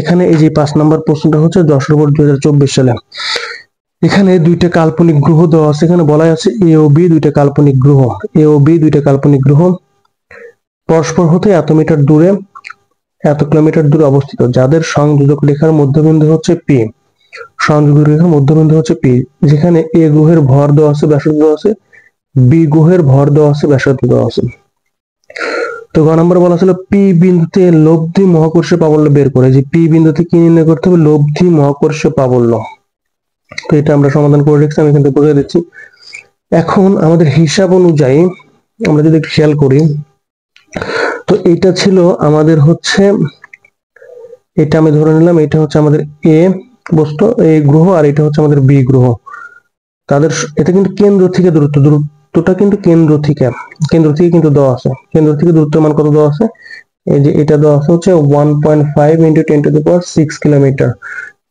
এখানে এই যে 5 নম্বর প্রশ্নটা হচ্ছে 10/10/2024 সালে। এখানে দুইটা কাল্পনিক গ্রহ দেওয়া আছে, এখানে বলা আছে এ ও বি দুইটা কাল্পনিক গ্রহ, এ ও বি দুইটা কাল্পনিক গ্রহ পরস্পর হতে এত মিটার দূরে এত কিলোমিটার দূরে অবস্থিত, যাদের সংযোজক রেখার মধ্যবিন্দু হচ্ছে পি। সংযোজক রেখার মধ্যবিন্দু হচ্ছে পি, যেখানে এ গ্রহের ভর দেওয়া আছে, ব্যাসার্ধ দেওয়া আছে, বি গ্রহের ভর দেওয়া আছে, ব্যাসার্ধ দেওয়া আছে। তো গ নম্বর বলা ছিল পি বিন্দুতে লব্ধি মহাকর্ষ প্রাবল্য বের করে, যে পি বিন্দুতে কি নির্ণয় করতে হবে, লব্ধি মহাকর্ষ প্রাবল্য। তো এটা আমরা সমাধান করে রেখেছি, আমি এখান থেকে বুঝিয়ে দিচ্ছি। এখন আমাদের হিসাব অনুযায়ী আমরা যদি খেয়াল করি, তো এটা ছিল আমাদের হচ্ছে, এটা আমি ধরে নিলাম এটা হচ্ছে আমাদের এ বস্তু, এ গ্রহ, আর এটা হচ্ছে আমাদের বি গ্রহ। তাদের এটা কিন্তু কেন্দ্র থেকে দূরত্বটা কিন্তু কেন্দ্র থেকে কিন্তু দেওয়া আছে। কেন্দ্র থেকে দূরত্বের মান কত দেওয়া আছে, এই যে এটা দেওয়া আছে হচ্ছে 1.5 × 10⁶ কিলোমিটার।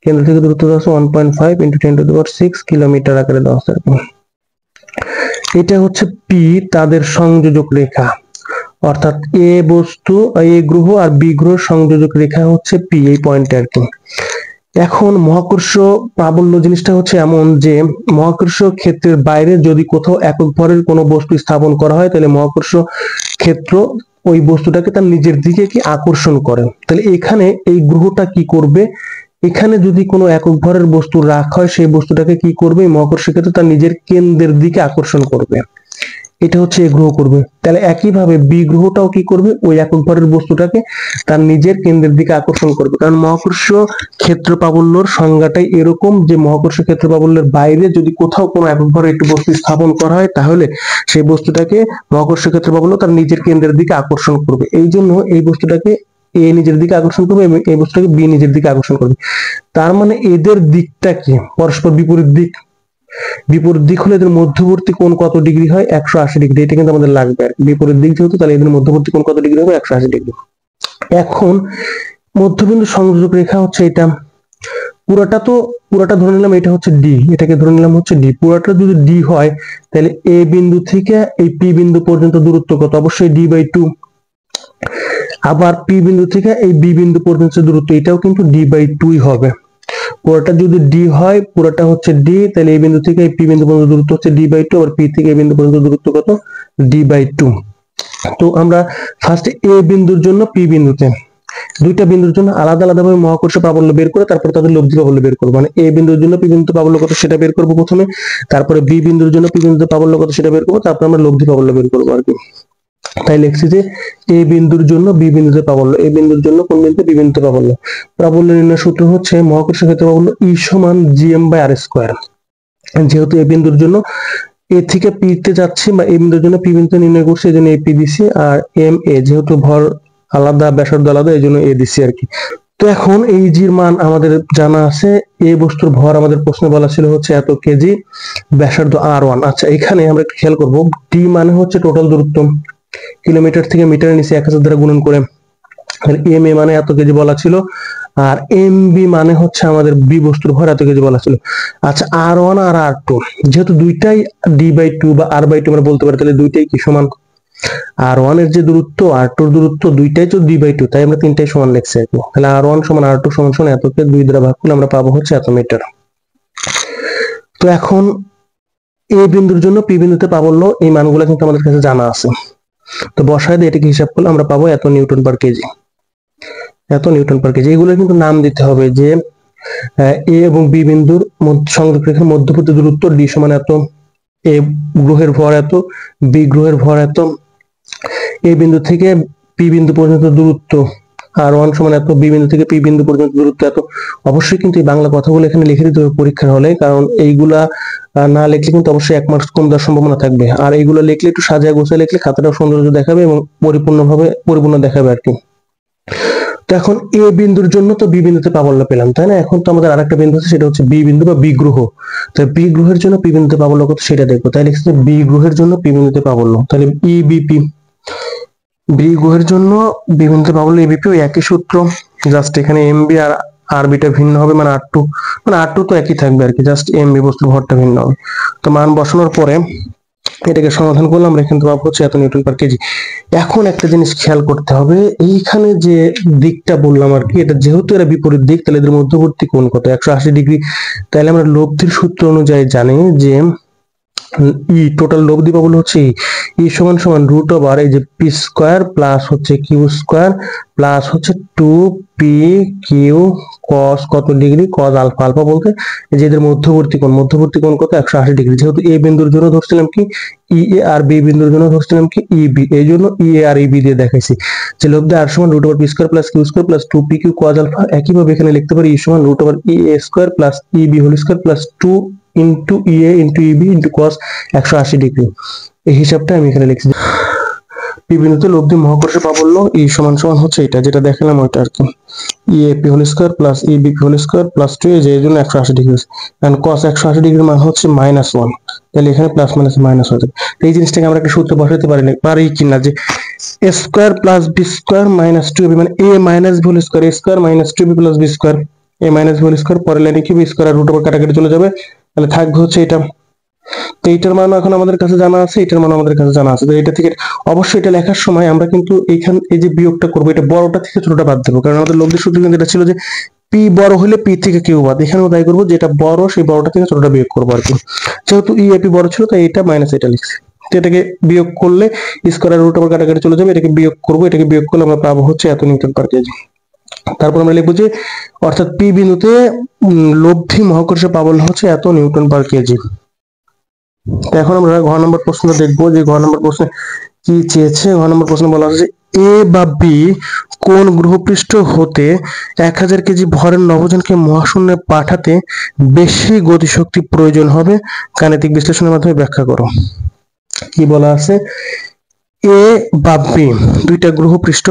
কেন্দ্র থেকে দূরত্ব দেওয়া আছে 1.5 × 10⁶ কিলোমিটার আকারে দেওয়া আছে। এটা হচ্ছে পি, তাদের সংযোজক রেখা, অর্থাৎ এ বস্তু, এ গ্রহ আর বি গ্রহ সংযোজক রেখা হচ্ছে পি, এই পয়েন্টে আর কি। এখন মহাকর্ষ প্রাবল্য জিনিসটা হচ্ছে এমন যে মহাকর্ষ ক্ষেত্রের বাইরে যদি কোথাও একক ভরের কোনো বস্তু স্থাপন করা হয়, তাহলে মহাকর্ষ ক্ষেত্র ওই বস্তুটাকে তার নিজের দিকে কি আকর্ষণ করে। তাহলে এখানে এই গ্রহটা কি করবে, এখানে যদি কোনো একক ভরের বস্তু রাখা হয়, সেই বস্তুটাকে কি করবে, মহাকর্ষ ক্ষেত্র তার নিজের কেন্দ্রের দিকে আকর্ষণ করবে। এটা হচ্ছে এ গ্রহ করবে। তাহলে একইভাবে বি গ্রহটাও কি করবে, ওই একক ভরের বস্তুটাকে তার নিজের কেন্দ্রের দিকে আকর্ষণ করবে। কারণ মহাকর্ষ ক্ষেত্র প্রাবল্যর সংজ্ঞাটাই এরকম যে মহাকর্ষ ক্ষেত্র প্রাবল্যের বাইরে যদি কোথাও কোনো একক ভরের একটি বস্তু স্থাপন করা হয়, তাহলে সেই বস্তুটাকে মহাকর্ষ ক্ষেত্র প্রাবল্য তার নিজের কেন্দ্রের দিকে আকর্ষণ করবে। এই জন্য এই বস্তুটাকে এ নিজের দিকে আকর্ষণ করবে এবং এই বস্তুটাকে বি নিজের দিকে আকর্ষণ করবে। তার মানে এদের দিকটা কি, পরস্পর বিপরীত দিক। বিপরীত দিক হলে এদের মধ্যবর্তী কোণ কত ডিগ্রি হয়, 180 ডিগ্রি। এটা কিন্তু আমাদের লাগবে আর বিপরীত দিক যেহেতু, তাহলে এদের মধ্যবর্তী কোণ কত ডিগ্রি হবে, 180 ডিগ্রি। এখন মধ্যবিন্দু সংযোজক রেখা হচ্ছে এটা, পুরাটা ধরে নিলাম এটা হচ্ছে ডি, এটাকে ধরে নিলাম হচ্ছে ডি। পুরাটা যদি ডি হয়, তাহলে এ বিন্দু থেকে এই পি বিন্দু পর্যন্ত দূরত্ব কত, অবশ্যই d/2। আবার পি বিন্দু থেকে এই বি বিন্দু পর্যন্ত দূরত্ব, এটাও কিন্তু d/2 হবে। পুরোটা যদি ডি হয়, পুরোটা হচ্ছে ডি, তাহলে এই বিন্দু থেকে এই পি বিন্দু পর্যন্ত দূরত্ব হচ্ছে d/2, আর পি থেকে এই বিন্দু পর্যন্ত দূরত্ব কত, d/2। তো আমরা ফার্স্ট এ বিন্দুর জন্য পি বিন্দুতে দুইটা বিন্দুর জন্য আলাদা আলাদাভাবে মহাকর্ষ প্রাবল্য বের করে তারপর তাদের লব্ধি প্রাবল্য বের করব। মানে এ বিন্দুর জন্য পি বিন্দুতে প্রাবল্য কত সেটা বের করব প্রথমে, তারপরে বি বিন্দুর জন্য পি বিন্দুতে প্রাবল্য কত সেটা বের করব, তারপর আমরা লব্ধি প্রাবল্য বের করব আর কি। তাই লিখছি যে এ বিন্দুর জন্য বি বিন্দুতে প্রাবল্য, এ বিন্দুর জন্য কোন বিন্দুতে, বি বিন্দুতে প্রাবল্য। প্রাবল্য নির্ণয় সূত্র হচ্ছে মহাকর্ষ ক্ষেত্র প্রাবল্য E = gm/r²। যেহেতু এ বিন্দুর জন্য এ থেকে পি তে যাচ্ছি, বা এ বিন্দুর জন্য পি বিন্দু নির্ণয় করছি, এই জন্য এপি দিছি, আর এম এ যেহেতু ভর আলাদা ব্যাসার্ধ আলাদা, এই জন্য এ দিছি আর কি। তো এখন এই জির মান আমাদের জানা আছে, এ বস্তুর ভর আমাদের প্রশ্নে বলা ছিল হচ্ছে এত কেজি, ব্যাসার্ধ r1। আচ্ছা, এখানে আমরা একটু খেয়াল করব, ডি মানে হচ্ছে টোটাল দূরত্ব, কিলোমিটার থেকে মিটারে নিচে 1000 দ্বারা গুণন করে। এম এ মানে এত কেজি বলা ছিল, আর এম বি মানে হচ্ছে আমাদের বি বস্তুর ভর এত কেজি বলা ছিল। আচ্ছা, r1 আর r2 যেহেতু দুইটাই d/2 বা r/2 আমরা বলতে পারি, তাহলে দুইটাই কি সমান। r1 এর যে দূরত্ব, r2 এর দূরত্ব দুইটাই তো d/2, তাই আমরা তিনটাই সমান লিখছি আর কি। তাহলে r1 = r2 = এতকে 2 দ্বারা ভাগ করলে আমরা পাবো হচ্ছে এত মিটার। তো এখন এ বিন্দুর জন্য পি বিন্দুতে প্রাবল্য, এই মানগুলো কিন্তু আমাদের কাছে জানা আছে। তো বসায় দিয়ে এটাকে হিসাব করলে আমরা পাবো এত নিউটন/কেজি, এত নিউটন/কেজি। এগুলো কিন্তু নাম দিতে হবে যে এ এবং বি বিন্দুর সংযোগ রেখার মধ্যবর্তী দূরত্ব ডি সমান এত, এ গ্রহের ভর এত, বি গ্রহের ভর এত, এ বিন্দু থেকে পি বিন্দু পর্যন্ত দূরত্ব r1 = এত, বি বিন্দু থেকে পি বিন্দু পর্যন্ত দূরত্ব এত। অবশ্যই কিন্তু এই বাংলা কথাগুলো এখানে লিখে দিতে হবে পরীক্ষার হলে, কারণ এইগুলা না লিখলে কিন্তু অবশ্যই 1 মার্কস কম দেওয়ার সম্ভাবনা থাকবে। আর এইগুলো লিখলে একটু সাজায় গোছায় লিখলে খাতাটাও সৌন্দর্য দেখাবে এবং পরিপূর্ণ দেখাবে আর কি। তো এখন এ বিন্দুর জন্য তো বি বিন্দুতে প্রাবল্য পেলাম, তাই না? এখন তো আমাদের আরেকটা বিন্দু আছে, সেটা হচ্ছে বি বিন্দু বা বি গ্রহ। তাই বি গ্রহের জন্য পি বিন্দুতে প্রাবল্য কত সেটা দেখবো। তাই লিখছি যে বি গ্রহের জন্য পি বিন্দুতে প্রাবল্য, তাহলে ইবিপি। বি গ্রহের জন্য বি বিন্দুতে প্রাবল্য ইবিপি, ওই একই সূত্র, জাস্ট এখানে এমবি আর আরবিটা ভিন্ন হবে, মানে r2, মানে r2 তো একই থাকবে আর কি, জাস্ট এমবি বস্তুর ভরটা ভিন্ন হবে। তো মান বসানোর পরে এটাকে সমাধান করলে আমরা এখান থেকে পাবো হচ্ছে এত নিউটন পার কেজি। এখন একটা জিনিস খেয়াল করতে হবে, এইখানে যে দিকটা বললাম আর কি, এটা যেহেতু এরা বিপরীত দিক, তাহলে এদের মধ্যবর্তী কোণ কত? 180°। তাহলে আমরা লব্ধির সূত্র অনুযায়ী জানি যে ই টোটাল লব্ধি পাবো হচ্ছে ই সমান সমান রুট ওভার এই যে পি স্কোয়ার প্লাস হচ্ছে কিউ স্কোয়ার প্লাস হচ্ছে 2p/q cos কত ডিগ্রি, cos আলফা, আলফা বলতে এই যে এদের মধ্যবর্তী কোণ কত? 180°। যেহেতু এ বিন্দুর জন্য ধরছিলাম কি ই এ, আর বি বিন্দুর জন্য ধরছিলাম কি ই বি, এই জন্য ই এ আর ই বি দিয়ে দেখাইছি যে লব্ধি আর সমান root over P square plus Q square plus 2p/q cos আলফা। একইভাবে এখানে লিখতে পারি ই সমান root over E A square plus E B whole square plus 2 into E A into E B into cos 180°। এই হিসাবটা আমি এখানে লিখছি। পি বিন্দুতে লব্ধি মহাকর্ষ প্রাবল্য ই সমান সমান হচ্ছে এটা যেটা দেখালাম ওইটা আর কি, E A P whole square plus E B P whole square plus 2 এর জন্য 180°। এন্ড cos 180° মান হচ্ছে -1, তাহলে এখানে প্লাস মাইনাস মাইনাস হয়ে যাবে। এই জিনিসটাকে আমরা একটা সূত্র বসাতে পারি কিনা যে a square plus B square minus 2b মানে a minus B whole square a square minus 2b plus B square, a minus B whole square, পরের লাইনে কি বি স্কয়ার আর রুট ওভার কাটাকাটি চলে যাবে, তাহলে থাকবে হচ্ছে এটা। তো এইটার মান এখন আমাদের কাছে জানা আছে, এটার মান আমাদের কাছে জানা আছে। তো এটা থেকে অবশ্যই এটা লেখার সময় আমরা কিন্তু এই যে বিয়োগটা করবো, এটা বড়টা থেকে ছোটটা বাদ দেবো, কারণ আমাদের লব্ধির সূত্র কিন্তু এটা ছিল যে পি বড় হলে পি থেকে কিউ বাদ। এখানেও তাই করবো, যেটা বড় সেই বড়টা থেকে ছোটটা বিয়োগ করবো আর কি। যেহেতু ই এ পি বড় ছিল তাই এটা মাইনাস এটা লিখছি। তো এটাকে বিয়োগ করলে স্কয়ার রুট ওভার কাটাকাটি চলে যাবে, এটাকে বিয়োগ করবো, এটাকে বিয়োগ করলে আমরা পাবো হচ্ছে এত নিউটন পার কেজি। তারপর আমরা লিখবো যে অর্থাৎ পি বিন্দুতে লব্ধি মহাকর্ষ প্রাবল্য হচ্ছে এত নিউটন পার কেজি। এখন আমরা ঘ নম্বর প্রশ্নটা দেখবো যে ঘ নম্বর প্রশ্নে কি চেয়েছে। ঘ নম্বর প্রশ্ন বলা হচ্ছে এ বা বি কোন গ্রহপৃষ্ঠ হতে 1000 কেজি ভরের নভোযানকে মহাশূন্যে পাঠাতে বেশি গতিশক্তি প্রয়োজন হবে, গাণিতিক বিশ্লেষণের মাধ্যমে ব্যাখ্যা করো। কি বলা আছে, এ বা বি দুইটা গ্রহপৃষ্ঠ,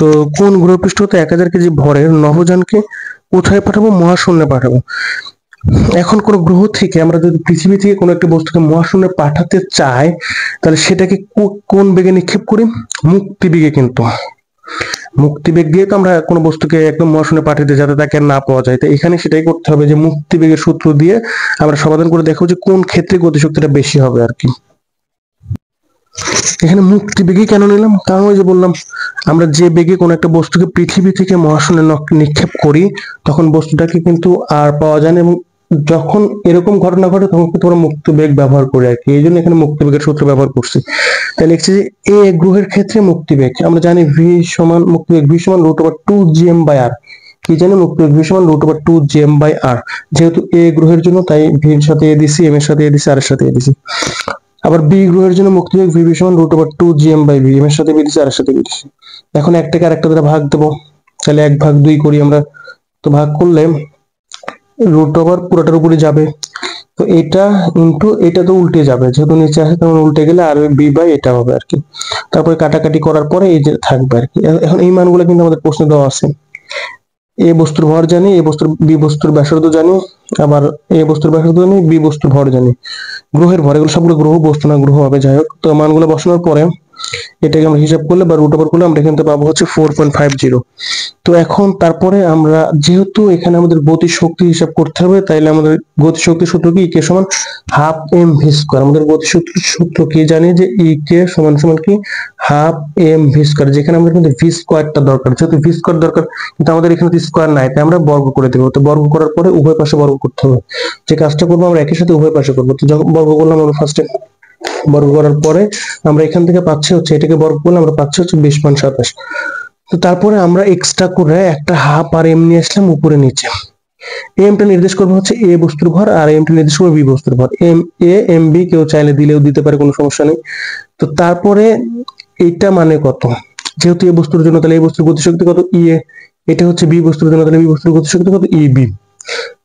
তো কোন গ্রহপৃষ্ঠ হতে 1000 কেজি ভরের নভোযানকে কোথায় পাঠাবো? মহাশূন্যে পাঠাবো। এখন কোন গ্রহ থেকে আমরা যদি পৃথিবী থেকে কোনো একটা বস্তুকে মহাশূন্যে পাঠাতে চাই, তাহলে সেটাকে কোন বেগে নিক্ষেপ করি? মুক্তি বেগে। কিন্তু মুক্তিবেগ দিয়ে তো আমরা কোনো বস্তুকে একদম মহাশূন্যে পাঠাতে যাতে তাকে না পাওয়া যায়, তো এখানে সেটাই করতে হবে যে মুক্তিবেগের সূত্র দিয়ে আমরা সমাধান করে দেখো যে কোন ক্ষেত্রে গতিশক্তিটা বেশি হবে আর কি। এখানে মুক্তিবেগই কেন নিলাম, কারণ ওই যে বললাম আমরা যে বেগে কোনো একটা বস্তুকে পৃথিবী থেকে মহাশূন্যে নিক্ষেপ করি তখন বস্তুটাকে কিন্তু আর পাওয়া যায় না, এবং যখন এরকম ঘটনা ঘটে তখন কিন্তু আমরা মুক্তিবেগ ব্যবহার করি আর কি। এই জন্য এখানে মুক্তিবেগের সূত্র ব্যবহার করছি। তাই লিখছি যে এ গ্রহের ক্ষেত্রে মুক্তিবেগ আমরা জানি ভি সমান মুক্তিবেগ ভি সমান রুট ওভার 2gm/r। কি জানি মুক্তিবেগ ভি সমান রুট ওভার 2gm/r। যেহেতু এ গ্রহের জন্য তাই ভি এর সাথে এ দিছি, এম এর সাথে এ দিছি, আর এর সাথে এ দিছি। আবার বি গ্রহের জন্য মুক্তিবেগ ভি সমান রুট ওভার 2gm/v, এম এর সাথে বি দিছি, আর এর সাথে বি দিছি। এখন একটাকে আরেকটা দ্বারা ভাগ দেবো, তাহলে 1/2 করি আমরা। তো ভাগ করলে রুট ওভার পুরোটার উপরে যাবে, তো এটা ইনটু এটা তো উল্টে যাবে, যেহেতু নিচে আসে তখন উল্টে গেলে আর বি বাই এটা হবে আর কি। তারপরে কাটাকাটি করার পরে এই যে থাকবে আর কি। এখন এই মানগুলো কিন্তু আমাদের প্রশ্নে দেওয়া আছে। এ বস্তুর ভর জানি, এ বস্তুর বি বস্তুর ব্যাসার্ধ জানি, আবার এ বস্তুর ব্যাসার্ধ জানি, বি বস্তুর ভর জানি, গ্রহের ভর, এগুলো সবগুলো গ্রহ, বস্তু না গ্রহ হবে। যাই হোক, তো মানগুলো বসানোর পরে এটাকে আমরা হিসাব করলে বা রুট ওভার করলে আমরা এখান থেকে পাবো হচ্ছে 4.50। তো এখন তারপরে আমরা যেহেতু এখানে আমাদের গতিশক্তি হিসাব করতে হবে, তাইলে আমাদের গতিশক্তির সূত্র কি? কে সমান হাফ এম ভি স্কয়ার। আমাদের গতিশক্তির সূত্র কি জানি যে ই কে সমান সমান কি হাফ এম ভি স্কয়ার, যেখানে আমাদের কিন্তু ভি স্কয়ারটা দরকার। যেহেতু ভি স্কয়ার দরকার কিন্তু আমাদের এখানে তো স্কয়ার নাই, তাই আমরা বর্গ করে দেবো। তো বর্গ করার পরে উভয় পাশে বর্গ করতে হবে। যে কাজটা করবো আমরা একই সাথে উভয় পাশে করবো। তো যখন বর্গ করলাম আমরা ফার্স্টে বর্গ করার পরে আমরা এখান থেকে পাচ্ছি হচ্ছে, এটাকে বর্গ করলে আমরা পাচ্ছি হচ্ছে 20.27। তো তারপরে আমরা এক্সট্রা করে একটা হাফ আর এম নিয়ে আসলাম উপরে নিচে। এমটা নির্দেশ করবে হচ্ছে এ বস্তুর ভর, আর এমটা নির্দেশ করবে বি বস্তুর ভর। এম এ এম বি কেউ চাইলে দিলেও দিতে পারে, কোনো সমস্যা নেই। তো তারপরে এটা মানে কত, যেহেতু এ বস্তুর জন্য তাহলে এই বস্তুর গতিশক্তি কত ই এ, এটা হচ্ছে বি বস্তুর জন্য তাহলে বি বস্তুর গতিশক্তি কত ই বি,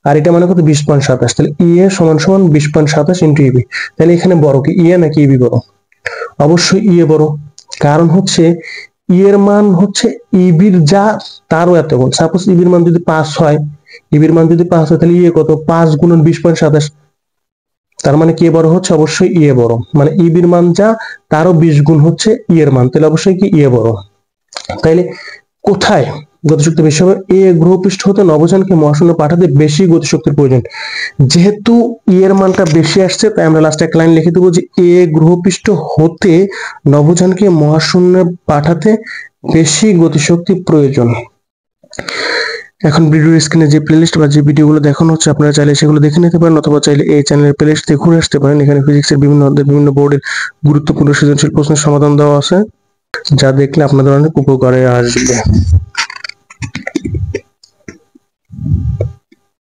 আর এটা মানে কত 20.27। তাহলে ই এ সমান সমান 20.27 ইন্টু ইবি। তাহলে এখানে বড় কি ই এ নাকি ইবি বড়? অবশ্যই ই এ বড়, কারণ হচ্ছে ই এর মান হচ্ছে ইবির যা তারও এত গুণ। সাপোজ ইবির মান যদি 5 হয়, ইবির মান যদি 5 হয় তাহলে ই এ কত 5 গুণন 20.27, তার মানে কি বড় হচ্ছে? অবশ্যই ই এ বড়, মানে ইবির মান যা তারও 20 গুণ হচ্ছে ই এর মান, তাহলে অবশ্যই কি ই এ বড়। তাইলে কোথায় গতিশক্তি বেশি হবে। এ গ্রহপৃষ্ঠ হতে নভোযানকে মহাশূন্যে পাঠাতে বেশি গতিশক্তির প্রয়োজন। যেহেতু এর মানটা বেশি আসছে তাই আমরা লাস্টে এক লাইন লিখে দেবো যে এ গ্রহপৃষ্ঠ হতে নভোযানকে মহাশূন্যে পাঠাতে বেশি গতিশক্তি প্রয়োজন। এখন ভিডিওর স্ক্রিনে যে প্লেলিস্ট বা যে ভিডিওগুলো দেখানো হচ্ছে আপনারা চাইলে সেগুলো দেখে নিতে পারেন, অথবা চাইলে এই চ্যানেলের প্লেলিস্ট থেকে ঘুরে আসতে পারেন। এখানে ফিজিক্সের বিভিন্ন অধ্যায়, বিভিন্ন বোর্ডের গুরুত্বপূর্ণ সৃজনশীল প্রশ্নের সমাধান দেওয়া আছে, যা দেখলে আপনাদের অনেক উপকারে আসবে।